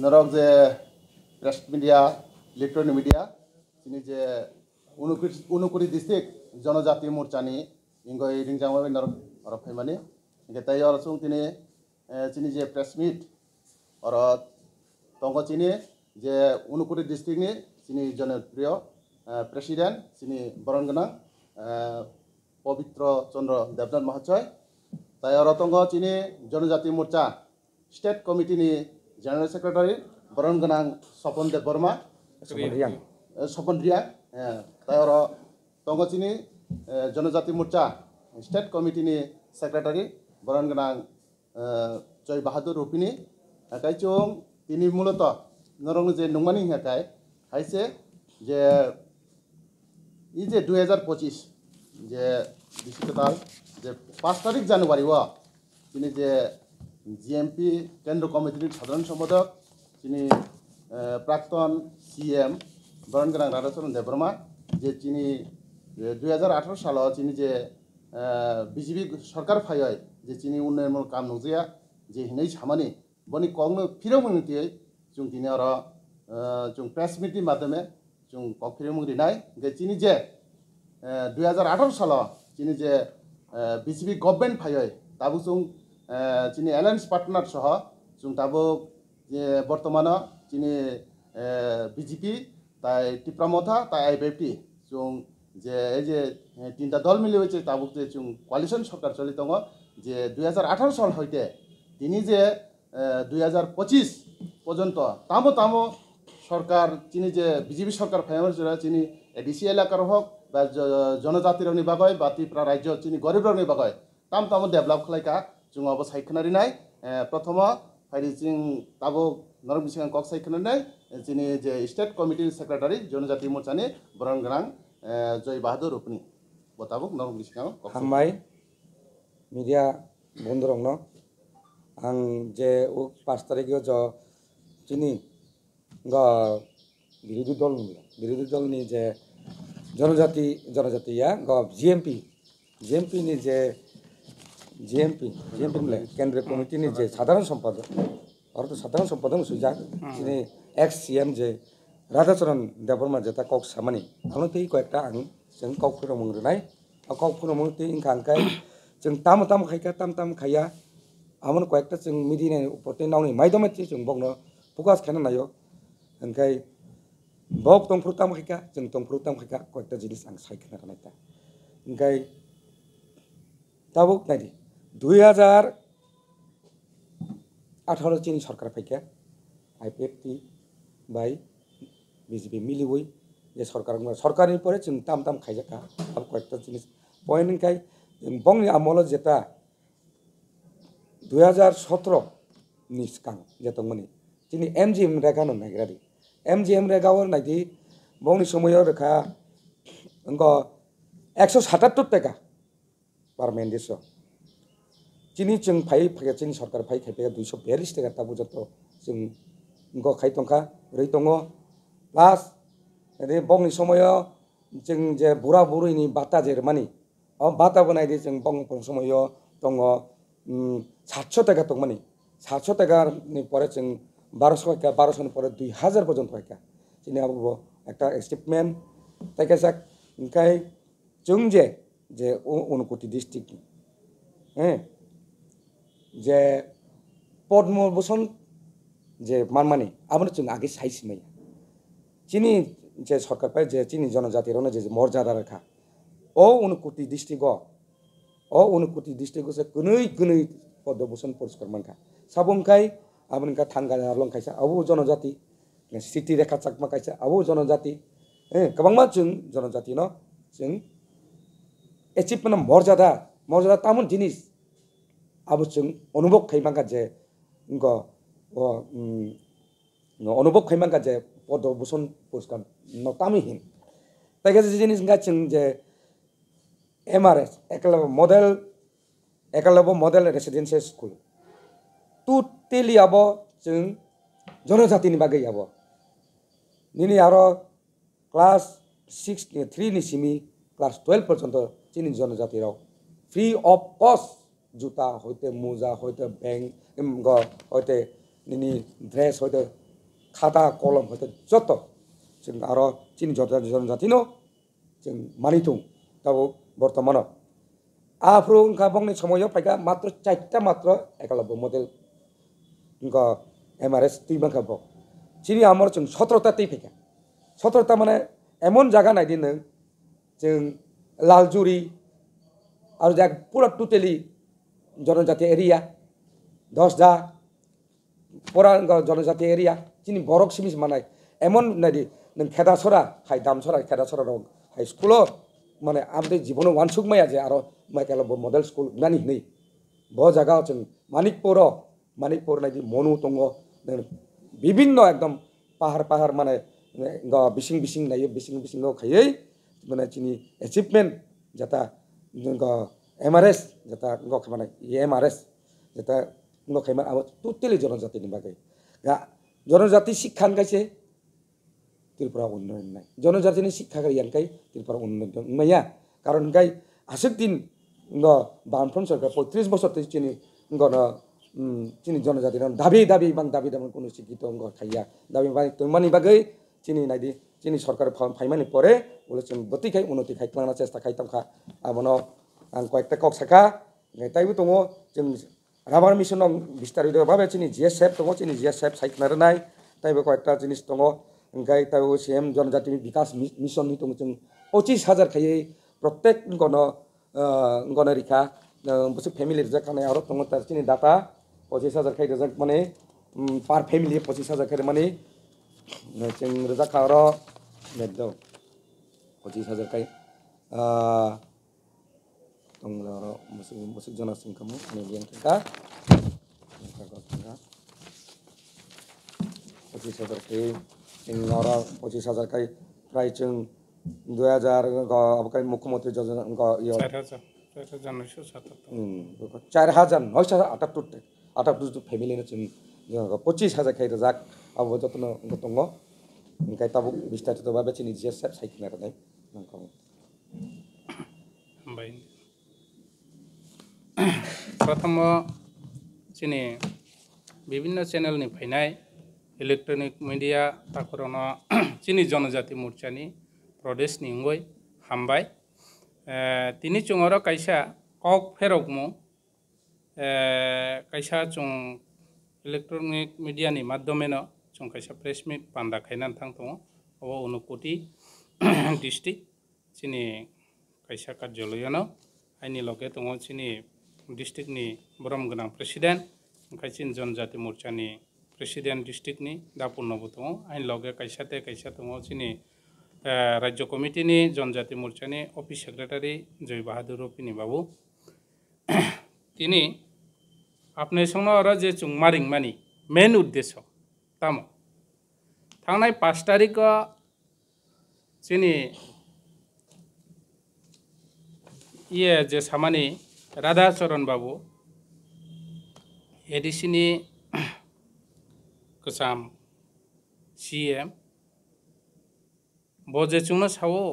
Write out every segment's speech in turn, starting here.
নরক যে press media electronic media তিনি যে উনকুড়ি ডিস্ট্রিক্ট জনজাতি মোর্চানি ইংগই রিংজামাবি নরক অরব ফাইমানি ইংকে তাই অরসুং তিনি তিনি যে প্রেস মিট অর তঙ্গ চিনি যে উনকুড়ি ডিস্ট্রিক্টনি তিনি জনপ্রিয় প্রেসিডেন্ট তিনি বরণগোনাं পবিত্র চন্দ্র দেবনাথ মহাশয় তাই অর তঙ্গ চিনি জনজাতি মোর্চা স্টেট কমিটিनि জেনারেল সেক্রেটারি বরণগোনাं স্বপন দেব বর্মা স্বপন রিয়া তাই অর তঙ্গ চিনি জনজাতি মোর্চা স্টেট কমিটিनि সেক্রেটারি বরণগোনাं জয় বাহাদুর রুপিনি কাইচং তিনি মূলত নরং যে নংমানি হেকাই হাইছে যে এই যে 2025 যে বিশ্বকাল যে 5 তারিখ জানুয়ারি তিনি যে জিএমপি কেন্দ্র কমিটির সাধারণ সম্পাদক তিনি প্রাক্তন সিএম বরণগোনাं রাধাচরণ দেববর্মা যে তিনি 2018 সালে তিনি যে বিজেপি সরকার ফাইয় যে তিনি উন্নয়নমূলক কাম নজিয়া যে হিनै সামাनि বনি কংनो ফিরেও মংतियै जों दिनै आरो जों प्रेस मिटनि माध्यमे जों कक फिरेव मंग्रिनाय जे তিনি যে 2018 साल তিনি যে বিজেপি गभर्नमेंट फाइय ताबो जों তিনি एलायन्स पार्टनार सह जों ताबो जे बर्तमान তিনি বিজেপি তাই টিপ্রামথা তাই आइबिएफटि जों যে এই যে তিনটা দল মিলে হয়েছে তাবো যে जों কোয়ালিশন সরকার চলি দङ যে 2018 সাল হইতে তিনি যে 2025 পর্যন্ত তামো তামো সরকার তিনি যে বিজেপি সরকার ফাইমার তিনি এডিসি এলাকার হোক বা জনজাতিরনি বাগয় বা ত্রিপুরা রাজ্য তিনি গরিবরনি বাগয় তাম তামো ডেভেলপ খালাयखा जों अब सायखनारिनाय प्रथम फाइरि जों ताबो नरक बिसिगां कक सायखनारिनाय যিনি যে স্টেট কমিটির সেক্রেটারি জনজাতি মোর্চাनि বরণগোনাं জয় বাহাদুর রুপনি बताबो नरक बिसिगां हामबाय मिडिया बंधुरंनो आं जे 5 तारिखआव जो चिनी बिरोधी दलनि जे जनजातिया जीएमपी नि जे जीएमपी केंद्रीय कमिटी नि जे साधारण सम्पादक और तो साधारण सम्पादक सुजा चिनी एक्स सीएम जे राधाचरण देबबर्मा जेता कक सामानि आंनो तै कयेकटा आं जों कक फोराव मंग्रोनाय कक फोराव मंग्रोते इंखांखाय जों ताम खाया आमन कयेकटा जों मिडिया उपरते नावनि माइदमेति जों बगनो फोकास खाना नायो ओंखाय बक तंफ्रु ताम खायका जों तंफ्रु ताम खायका कयेकटा जिनिस आं सायखना रानायता ओंखाय ताबुक नायदि 2018 चिनी सरकार फायका आइपिएफटि बाय बीजेपी मिलिवै जे सरकारनि परे जों ताम खायजाका अब कयेकटा जिनिस पॉइंट ओंखाय बंनि आमल जेता 2017 नि सिगां जेतंमोनि चिनी एमजीएम रेगा होननो नागिरादि एमजीएम रेगाव नायदि बंनि समयाव रेखा अंग 177 टाका पर मेन्डिस चिनी जों फाय चिनी सरकार फाय खायफाया 242 टाका ताबो जत जों इंग खायतंखा रै दङ प्लास रे बंनि समयाव जों जे बुरा बुरैनि बाता जेरमानि बाता बनायदि जों बंनि समयाव दङ 700 টাকা तंमानि 700 টাকাनि परे जों 1200 नि परे 2000 पर्यन्त फायका चिनी आबो एकटा एचिभमेन्ट ताइकासाक ओंखाय जों जे उनकुटी डिस्ट्रिक्ट जे पद्म भूषण जे मानमानि आबो जों आगे साइसिमाय चिनी जे सरकार पाय जे चिनी जनजातिरनो जे मर्यादा रेखा उनकुटी डिस्ट्रिक्ट से गनै पद्म भूषण पुरस्कार मानखा साबुंखाय आबनका थांगा नारलं खायसा आबो जनजाति सिटी रेखा चाकमा खायसा आबो जनजाति गोबांमा जों जनजाति न जों एचिभमेन्ट मर्यादा तामोन जिनिस आबो जों अनुभव खायमांगा जे अनुभव खायमांगा जे पद्म भूषण पुरस्कार न तामिहिन ताइगा जे जिनिस जों जे EMRS Eklavya model residential school totally आबो जों जनजातिनि बागै आबो निनि आरो क्लास 3 नि सिमी क्लास 12 पर्यन्त चिनी जनजातिराव फ्री अफ कस्ट जुता होते मोजा होते बेंग होते निनी ड्रेस होते খাতা কলম হয়তো যত जों आरो चिनि जनजातिनो जों मानिथों ताबो बर्तमानाव आफ्रो उनका बंनि समायाव फायगा मात्र 4टा मात्र एकलब्य मडेल उनका एमआरएस टीमाखा बो चिनि आमर जों 17टा टी फैगा 17टा माने एमन जागा नायदि नों जों लालजुरी आरो जा पुरा टोटली जनजाति एरिया 10टा पुरा जनजाति एरिया चिनि बरक सिमिस मानाय एमन नायदि नों खेदासरा हाय दामसरा खेदासरा दं हाई स्कुलो माने आमदे जीवन वानसुक माया जे आरो माइकेलबो मडेल स्कुल नानि नै ब जागा जों मानिकपुर नायदि मनु दंगो विभिन्न एकदम पाहार माने बिसिं नायो बिसिं खायै माने चिनि अचिभमेन्ट जाता एमआरएस जाता माने एमआरएस जाता खायमा आबो टोटली जनजातिनि बागै जनजाति शिक्षान गायसे त्रिपुरा उन्नयन नाय जनजातिनि शिक्षा गैयानखाय त्रिपुरा उन्नयन माया कारण गाय आसक दिन बानफ्रोम सरकार 35 बছর चिनि चिनि जनजाति दाबी कोनो शिक्षित खाया दाबी मानि बागै चिनि नायदि चिनि सरकार फाइमानि परे बोले जों बतिखाय उन्नति खायख्लांना चेष्टा खायतामखा आबनो आं कयेकटा कक साखा ताइबो दङ जों राबार मिशन बिस्तारित भाबे चिनि जिएसएफ दङ चिनि जिएसएफ सायखनारनाय ताइबो कयेकटा जिनिस दङ ओंखाय ताइबो सीएम जनजाति विकास मिशन नि दङ जों 25,000 खायै प्रत्येक गणरिखा बस फैमिली रिजाक खानाय आरो दङ तार चिनि डाटा 25,000 खाय रिजाक माने पार फैमिली 25,000 खाय माने जों रिजाक आरो नेदो 25,000 खाय दङ आरो मुसुक जनसिं खामु ने बियान का 25,000 खाय जों आरो 25,000 खाय प्राय जों 2000 अबकाय मुख्यमंत्री योजना 4,978 फैमिली जों 25,000 खाय रिजाक अब जतन दङ ओंखाय ताबो बिस्तारित भाबे चिनि जिएसएफ सायखनारनाय नंगौ हामबाय प्रथम चिनि विभिन्न चैनल नि फैनाय इलेक्ट्रॉनिक मीडिया ताकरनो चिनि जनजाति मोर्चानि प्रदेश नि इंगय हामबाय तिनि चुंगरो कायसा कक फेरकमु कायसा चुं इलेक्ट्रॉनिक मीडिया नि माध्यमेनो चुं कायसा प्रेस मीट पान्दा खायनान थांतङ अब उनुकोटी डिस्ट्रिक्ट चिनि कायसा कार्यालयनो आइनि लगे दङ चिनि डिस्ट्रिक्ट नि बरम गोनां प्रेसिडेंट ओंखाय चिन जनजाति मोर्चानि प्रेसिडेंट डिस्ट्रिक्ट नि दापुनबो दङ आइन लगे कायसा दङ चिनि राज्य कमिटी नि जनजाति मोर्चानि ऑफिस सेक्रेटारी जय बहादुर पिनि बाबू तिनी आपने संग और जे चुंगमारिंग मानी मेन उद्देश्य तामो थांनाय 5 तारिख चिनि ये जे सामानि राधा चरण बाबू एडिसिनि गोसाम सीएम बजे चुंनो सावो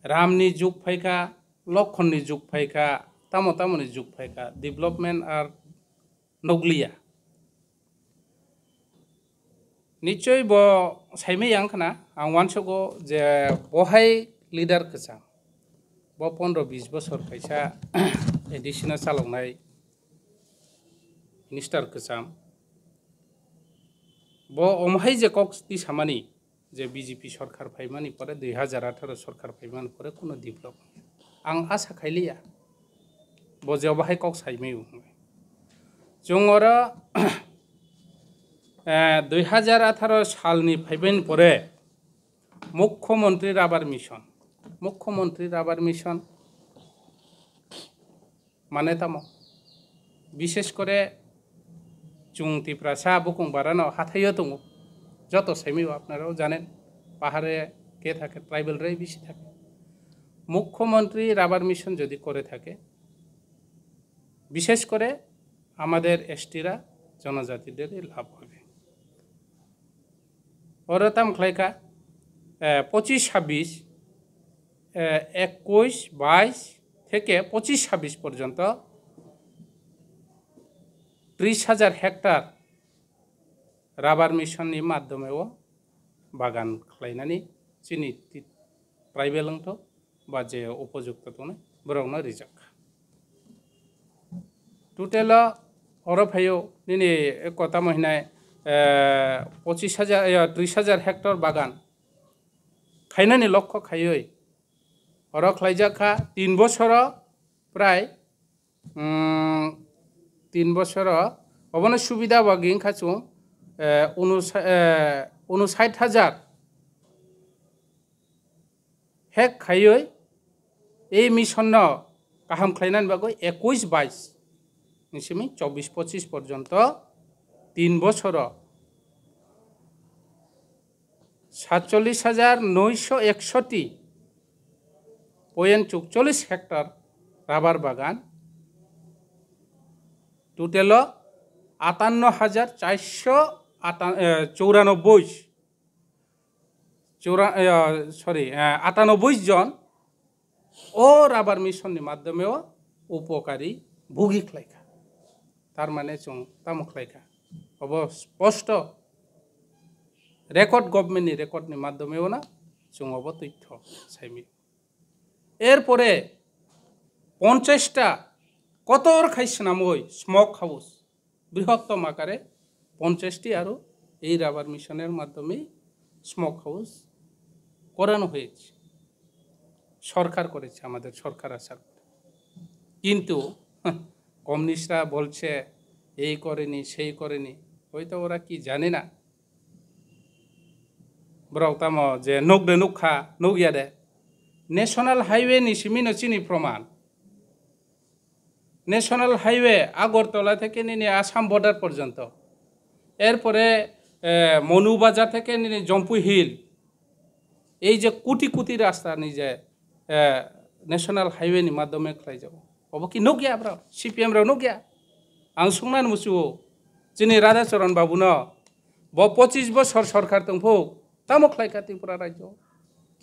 रामनि जुग फायखा लखननि जुग फायखा तामोनि जुग फायखा डेवलपमेंट आर नगलिया निश्चय बो साइमे यांखना आं वानसगो जे बहाय लीडर खसा बो 15-20 बोसोर फैसा एडिशनल चालावनाय मिनिस्टार खसाम बो अमहाय जे कक्स ती सामानि जे बीजेपी सरकार फाइमानि परे 2018 सरकार फाइमानि परे कोनो डेभलप आं आशा खायलिया बजेयाव बाहाय कक साइमे जोंरा 2018 सालनि फाइमानि परे मुख्यमंत्री राबार मिशन माने तामो विशेष करे चुंगतिफ्रा सा बुकुं बारानो हाथायो दङ যত সেমিও আপনারাও জানেন পাহাড়ে কে থাকে ট্রাইবাল রাই বেশি থাকে মুখ্যমন্ত্রী রাবার মিশন যদি করে থাকে বিশেষ করে আমাদের এসটিরা জনজাতিদের লাভ হবে ওরতাম খাইকা 25-26 21-22 থেকে 25-26 পর্যন্ত 30,000 হেক্টর राबार मिशननि माध्यमेव बागान खालायनानै जोंनि ट्राइबेलंथ' बा जे उपयुक्त दङ बरावनो रिजार्भ टोटेल अरफायो दिनै कथा महीनाय 25,000 हेक्टर बागान खायनानै लक्ष्य खायै अर खालायजाखा 3 बছर प्राय 3 बছर अबनो सुबिदा बागिं खाचु 59,000 हेक खायै এই মিশন কাহাম খাইনান বাগো 21-22 নিসিমি 24-25 পর্যন্ত 3 বছর 47,961.44 হেক্টর রাবার বাগান টোটাল 58,494 জন ও রাবার মিশনनि মাধ্যমেও উপকারী ভুগি খাইখা তার মানে जों তামুক খাইখা অব স্পষ্ট রেকর্ড গভর্নমেন্টनि রেকর্ডनि মাধ্যমেও না जों অব তথ্য সাইমি এরপরে 50টা কতর খাইছনামই স্মোক হাউস বৃহত্তম আকারে 50টি আরো এই রাবার মিশনের মাধ্যমে স্মোক হাউস করানো হয়েছে সরকার করেছে আমাদের সরকার আসার কিন্তু কমিউনিস্টরা বলছে এই করেনি সেই করেনি হয়তো ওরা কি জানে না ব্রাউতাম যে নগদে নখা নগিয়াদে ন্যাশনাল হাইওয়ে নি সিমিনো চিনি প্রমাণ ন্যাশনাল হাইওয়ে আগরতলা থেকে নিয়ে আসাম বর্ডার পর্যন্ত এরপরে মনুবাজার থেকে নিয়ে জম্পু হিল এই যে কোটি কোটি রাস্তা নিজে ন্যাশনাল হাইওয়েनि মাধ্যমে খাই যাব अब कि नगिया ब्रा सीपीएम राव नगिया आं संनान मुसु जोंनि राधाचरण बाबुनो 25 বছর সরকার दंफौ তামো খাইখা ত্রিপুরা রাজ্য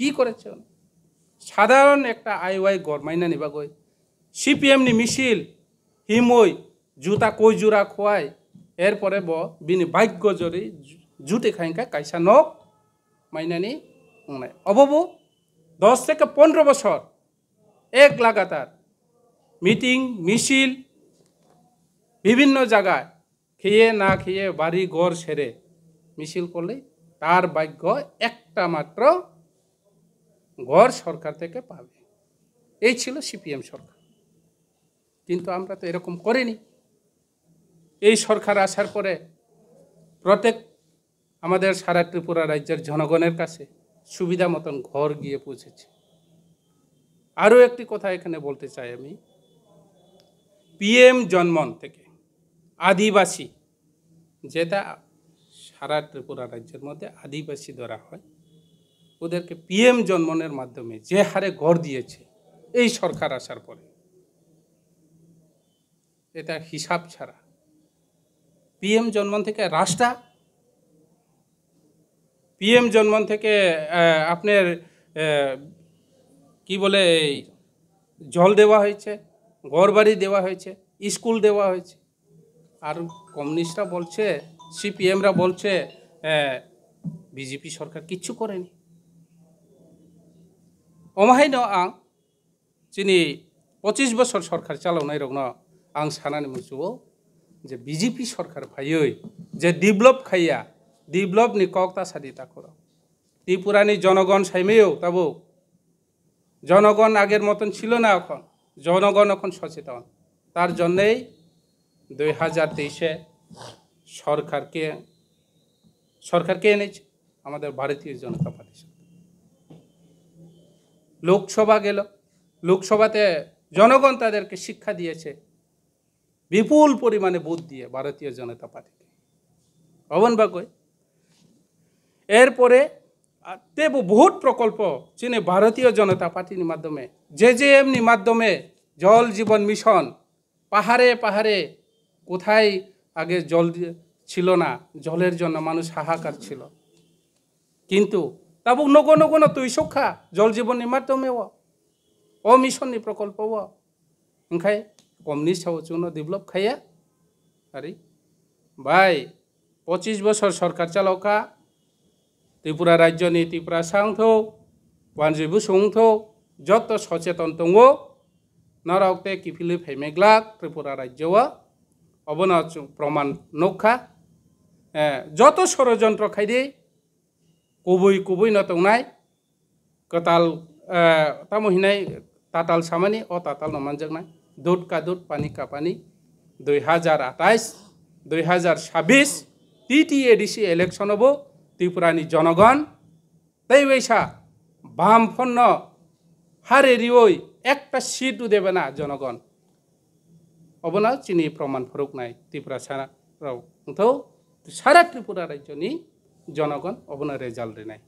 কি করেছে সাধারণ একটা আইওয়াই গরমাইনানি বাগৈ सीपीएम नि मिছিল হিমই জুতা কই জুরা খোয়াই এরপরে বিনি ভাগ্য জরি জুতে খাইখা কাইসা নক মাইনানি উনাই অববু 10 থেকে 15 বছর এক লাগাতার মিটিং মিছিল বিভিন্ন জায়গায় খেয়ে না খেয়ে বাড়ি ঘর ছেড়ে মিছিল করলে তার ভাগ্য একটা মাত্র ঘর সরকার থেকে পাবে এই ছিল সিপিএম সরকার কিন্তু আমরা তো এরকম করিনি এই সরকার আসার পরে প্রত্যেক আমাদের সারা ত্রিপুরা রাজ্যের জনগণের কাছে সুবিধা মতন ঘর গিয়ে পৌঁছেছে আরও একটি কথা এখানে বলতে চাই আমি পিএম জন্মন থেকে আদিবাসী যেটা সারা ত্রিপুরা রাজ্যের মধ্যে আদিবাসী ধরা হয় ওদেরকে পিএম জন্মনের মাধ্যমে যে হারে ঘর দিয়েছে এই সরকার আসার পরে এটা হিসাব ছাড়া পিএম জন্মন থেকে রাস্তা পিএম জন্মন থেকে আপনার কি বলে জল দেওয়া হয়েছে ঘরবাড়ি দেওয়া হয়েছে স্কুল দেওয়া হয়েছে আর কমিউনিস্টরা বলছে সিপিএমরা বলছে বিজেপি সরকার কিচ্ছু করেনি অমাহাইন আং যিনি 25 বছর সরকার চালানাय রং आं सानानै मोनथिगौ जे बिजेपि सरकार फायै जे डेभलप खाइया डेभलपनि कक्ता सादि ताखरा त्रिपुरानि जनगण साइमेও ताबो जनगण আগের মতন ছিল না এখন জনগণ এখন সচেতন তার জন্যই 2023 সরকারকে এনেছে আমাদের ভারতীয় জনতা পার্টি লোকসভা গেল লোকসভাতে জনগণ তাদেরকে শিক্ষা দিয়েছে বিপুল পরিমাণে ভোট দিয়ে ভারতীয় জনতা পার্টিকে অবন বাগৈ এরপরে বহুত প্রকল্প যিনি ভারতীয় জনতা পার্টির মাধ্যমে জেজেএমনি মাধ্যমে জল জীবন মিশন পাহাড়ে পাহাড়ে কোথায় আগে জল ছিল না জলের জন্য মানুষ হাহাকার ছিল কিন্তু তাবুক নগো নগো তৈসখা জল জীবনनि মাধ্যমে ও মিশনनि প্রকল্প ओंखाय कमिउनिस्ट हाउस डेभलप खाया आरो भाई 25 বছর সরকার চালকা ত্রিপুরা রাজ্যনি ত্রিপুরা সাংথौ वानजिबु सुंथौ যত সচেতন দङ নরকতে কিফিলি ফেমেগ্লাক ত্রিপুরা রাজ্যও অবনা প্রমাণ নৌকা যত ষড়যন্ত্র খাইদি কুবুই কুবুই নতংনাই কতাল তামহিনাই তাতাল সামানি ও তাতাল নমাनजोंनाय দুধ কা দুধ পানি কা পানি 2028 2026 TTADC ইলেকশনবো ত্রিপুরানি জনগণ তাই বৈশা বামফন্ন হারেরিওই একটা সিটও দেবে না জনগণ অবনা চিনি প্রমাণ ফরক নাই ত্রিপুরা সারা সারা ত্রিপুরা রাজ্যনি জনগণ অবনা রেজাল্ট নাই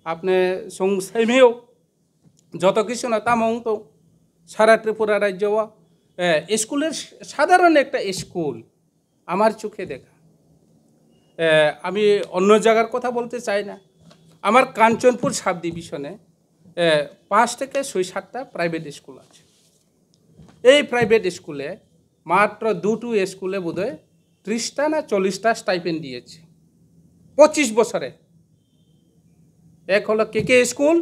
আপনি সংসাইমেও যত কিছু না তামং তো সারা ত্রিপুরা রাজ্য স্কুলের সাধারণ একটা স্কুল আমার চোখে দেখা আমি অন্য জায়গার কথা বলতে চাই না আমার কাঞ্চনপুর সাব ডিভিশনে 5 থেকে 6-7টা প্রাইভেট স্কুল আছে এই প্রাইভেট স্কুলে মাত্র দুটো স্কুলে বোধহয় 30টা না 40টা স্টাইপেন্ড দিয়েছে 25 বছরে এক হলো কেকে স্কুল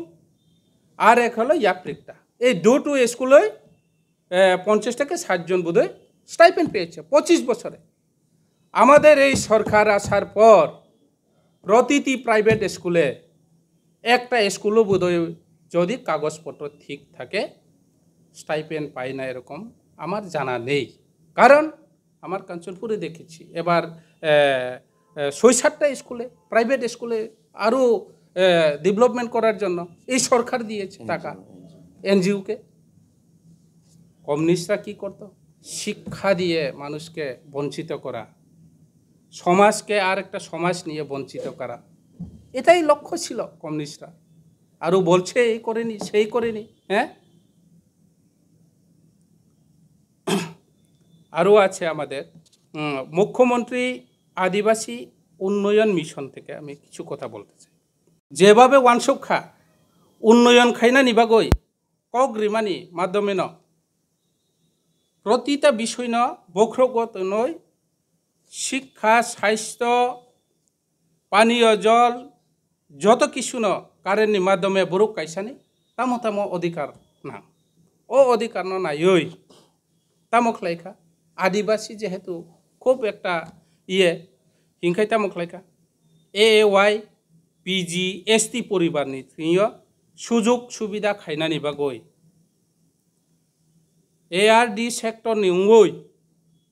আর এক হলো ইয়াপ্রিকটা এই দুটো স্কুলে 50 থেকে 60 জন বোধহয় স্টাইপেন্ড পেয়েছে 25 বছরে আমাদের এই সরকার আসার পর প্রতিটি প্রাইভেট স্কুলে একটা স্কুলও বোধহয় যদি কাগজপত্র ঠিক থাকে স্টাইপেন্ড পায় না এরকম আমার জানা নেই কারণ আমার কাঞ্চনপুরে দেখেছি এবার 6-7টা স্কুলে প্রাইভেট স্কুলে আরও ডেভেলপমেন্ট করার জন্য এই সরকার দিয়েছে টাকা এনজিওকে কমিউনিস্টরা কি করত শিক্ষা দিয়ে মানুষকে বঞ্চিত করা সমাজকে আর একটা সমাজ নিয়ে বঞ্চিত করা এটাই লক্ষ্য ছিল কমিউনিস্টরা আরও বলছে এই করেনি সেই করেনি হ্যাঁ আরও আছে আমাদের মুখ্যমন্ত্রী আদিবাসী উন্নয়ন মিশন থেকে আমি কিছু কথা বলতে চাই যেভাবে ওয়ানসুখা উন্নয়ন খাইনা নিবাগৈ কক রিমানি মাধ্যমে ন প্রতিটা বিষয় ন বক্রগত নয় শিক্ষা স্বাস্থ্য পানীয় জল যত কিছু ন কারেন্টনি মাধ্যমে বরুক কাইসানি তামো তামো অধিকার না ও অধিকার নাই তামক লাইকা আদিবাসী যেহেতু খুব একটা হিংখাই তামক লাইকা AAY PG ST পরিবারনি সুযোগ সুবিধা খাইনানি বাগৈ ARD সেক্টরনি উঙ্গৈ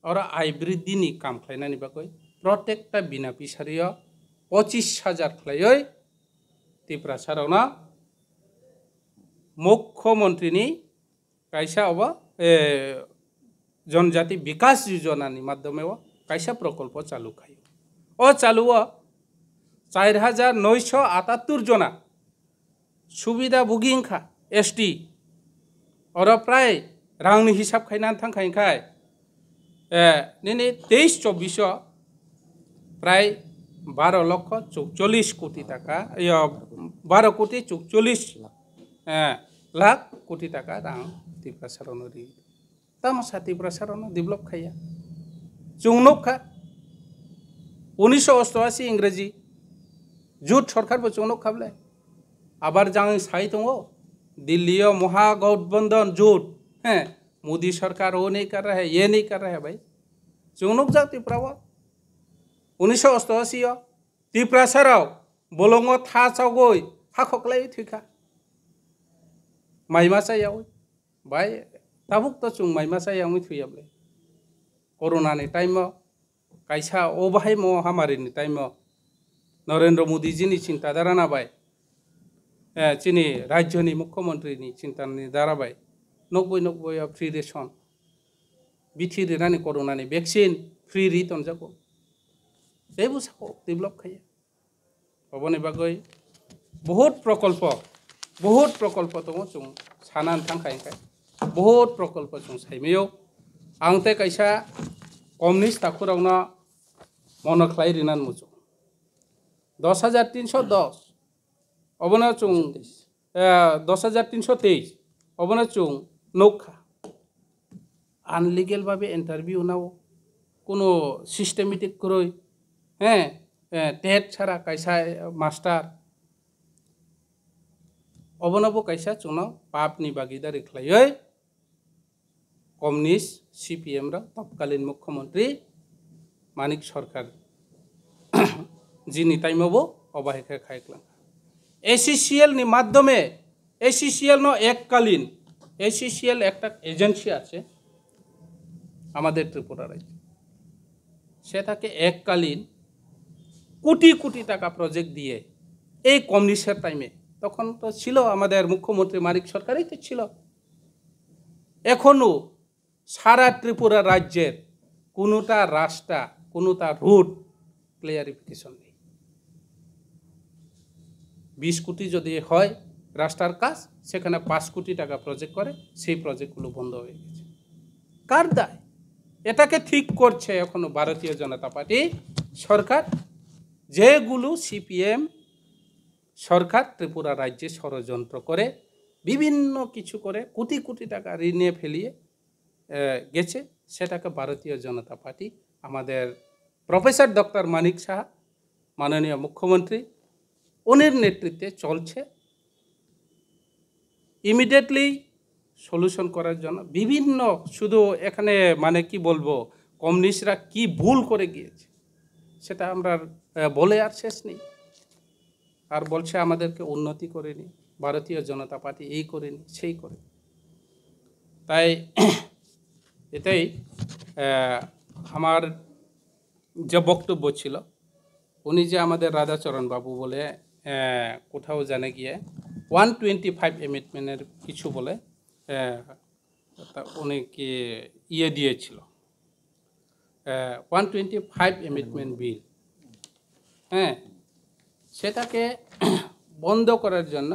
और आय बृद्धिनि काम खालायनानि बागै प्रत्येकटा बिना पिसारिया 25,000 खालायै त्रिपुरा सारावना मुख्यमंत्रीनि कायसा अबा जनजाति विकास योजनानि माध्यमे कायसा प्रकल्प चालू खायो ओ चालू 4,978 जना सुविधा भुगिंखा ST और प्राय रांनि हिसाब खायनानै थांखायखाय निने 23-24 प्राय 12,44 कोटी टाका 12 कोटी 44 लाख कोटी टाका रां त्रिपुरा सारावनो रि तामसा त्रिपुरा सारावनो डेभेलप खाया चुंगनोखा 1988 इंग्रेजी जुट सरकारबो चुंगनोख खाबले आबार जां साइ दङ दिल्लीयाव महागठबंधन जुट मोदी सरकार वो नहीं कर रहा है ये नहीं कर रहा है भाई चुंगनोक जा त्रिपुरा 1988 त्रिपुरा साराव बोलंग था चावगै हा खकलाय थैखा माइमा सायाव भाई ताबुक तो चुंग माइमा सायाव थैयाबले कोरोना नि टाइम कायसा ओ बाहाय महामारी नि टाइम नरेंद्र मोदी जी नि चिंता दाराना बाय चिनी राज्य नि मुख्यमंत्री नि चिंता नि दाराबाय 90 फ्री रेशन बिथि रेनानि कोरोना नि वैक्सीन फ्री रिटर्न जागो এই বুঝাবো डेभेलप खाया অবনি বাগৈ बहुत प्रकल्प दङ जों सानानै थांखायखाय बहुत प्रकल्प जों साइमेयाव आंते कायसा कमिउनिस्ट थाखुरावनो मनख्लाय रिनान मुजो 10,310 अबना जों 10,323 अबना जों नौखा আনলিগেল ভাবে ইন্টারভিউ নাও কোনো সিস্টেমেটিক করে टेट सारा कैसा मास्टार अबनबो कैसा चुनाव पापनी भागीदारी खलायै कम्युनिस्ट CPM रा तत्कालीन मुख्यमंत्री मानिक सरकार जिनि टाइमबो अबाहेखा खायख्लां ACCL नि माध्यमे ACCL नो एककालीन ACCL একটা এজেন্সি আছে আমাদের ত্রিপুরা রাজ্যে সেটাকে এককালীন কোটি কোটি টাকা প্রজেক্ট দিয়ে এই কমিউনিস্টের টাইমে তখন তো ছিল আমাদের মুখ্যমন্ত্রী মানিক সরকারই তো ছিল এখনো সারা ত্রিপুরা রাজ্যের কোনোটা রাস্তা কোনোটা রুট ক্লিয়ারিফিকেশন নেই 20 কোটি যদি হয় রাস্তার কাজ সেখানে 5 কোটি টাকা প্রজেক্ট করে সেই প্রজেক্টগুলো বন্ধ হয়ে গেছে কার দায় এটাকে ঠিক করছে এখনো ভারতীয় জনতা পার্টি সরকার যেগুলো CPM সরকার ত্রিপুরা রাজ্যে ষড়যন্ত্র করে বিভিন্ন কিছু করে কোটি কোটি টাকা ঋণে ফেলিয়ে গেছে সেটাকে ভারতীয় জনতা পার্টি আমাদের প্রফেসর ডক্টর মানিক সাহা মাননীয় মুখ্যমন্ত্রী ওনার নেতৃত্বে চলছে ইমিডিয়েটলি সলিউশন করার জন্য বিভিন্ন শুধু এখানে মানে কি বলবো কমিউনিস্টরা কি ভুল করে গিয়েছে সেটা আমরা বলে আর শেষ নেই আর বলছে আমাদেরকে উন্নতি করেনি ভারতীয় জনতা পার্টি এই করেনি সেই করে তাই এটাই আমার যে বক্তব্য ছিল উনি যে আমাদের রাধাচরণ বাবু বলে কোথাও জানে গিয়ে 125 এমেন্ডমেন্টের কিছু বলে উনি কি ইয়ে দিয়েছিল 125 এমেন্ডমেন্ট বিল হ্যাঁ সেটাকে বন্ধ করার জন্য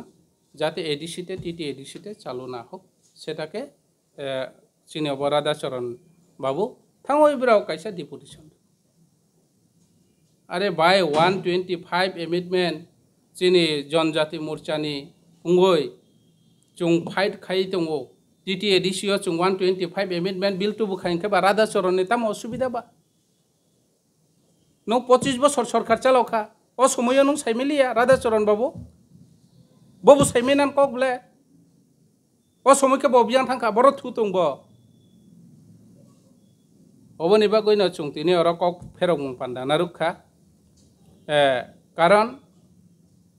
যাতে এডিসিতে টিটি এডিসিতে চালু না হোক সেটাকে চিনি রাধাচরণ বাবু থাঙ্গইব্রাও কাইসা ডিপুটেশন আরে বাই 125 এমেন্ডমেন্ট চিনি জনজাতি মোর্চানি পুঙ্গই চুং ফাইট খাই দङ টিটি এডিসিও চুং 125 এমেন্ডমেন্ট বিল টু বুখাইনকে বা রাধাচরণনি তাম অসুবিধা বা নং 25 বছর সরকার চালাওখা ও সময় নং সাইমেলিয়া রাধাচরণ বাবু ববু সাইমেনান কক বলে ও সময়কে ববিয়ান থাকা বড় থু দङ অবনি বাগৈনো চুং তিনি অর কক ফেরং পান্দানা রুখা কারণ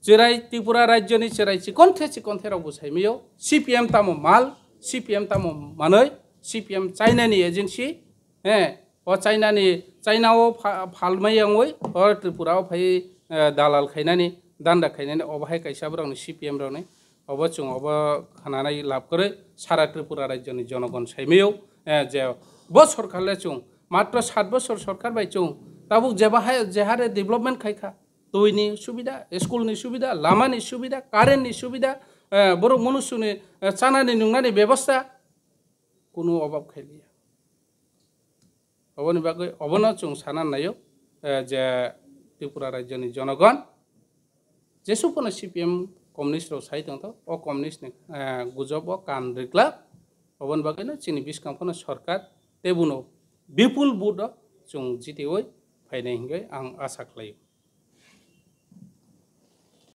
চিরাই ত্রিপুরা রাজ্যনি চিরাই চিকনথে রাবু সাইমেও CPM তামো মাল CPM তামো মাनै CPM চাইনানি এজেন্সি হ্যাঁ ও চাইনাও ফালমাইয়াङै ও ত্রিপুরাও ফাই দালাল খাইनानि दान्दा खायनानै अबाहाय कायसाब्रावनि CPM रावनि अबा चुं अबा खानानै लाभ करे सारा त्रिपुरा राज्यनि जनगण साइमेयाव जे बो सरकारले चुं मात्र 7 बছর सरकार बाय चुं ताबु जेबाहाय जेहारे डेभलपमेन्ट खायखा दैनि सुबिदा स्कुलनि सुबिदा लामानि सुबिदा कारेन्टनि सुबिदा बर' मनुष्यनि चानानि नुंनानि व्यवस्था कोनो अभाब खायलिया अबनि बागै अबनो चुं साना नायो जे त्रिपुरा राज्यनि जनगण जेसुपनो CPM कम्युनिस्ट राव साइदों तो ओ कम्युनिस्ट ने गुजब ओ कान रिक्ला अबन बागैनो चिनि बिसकांफोनो सरकार तेबुनो विपुल बुद चुं जितिवै फायनाय हिंगै आं आसा खालायो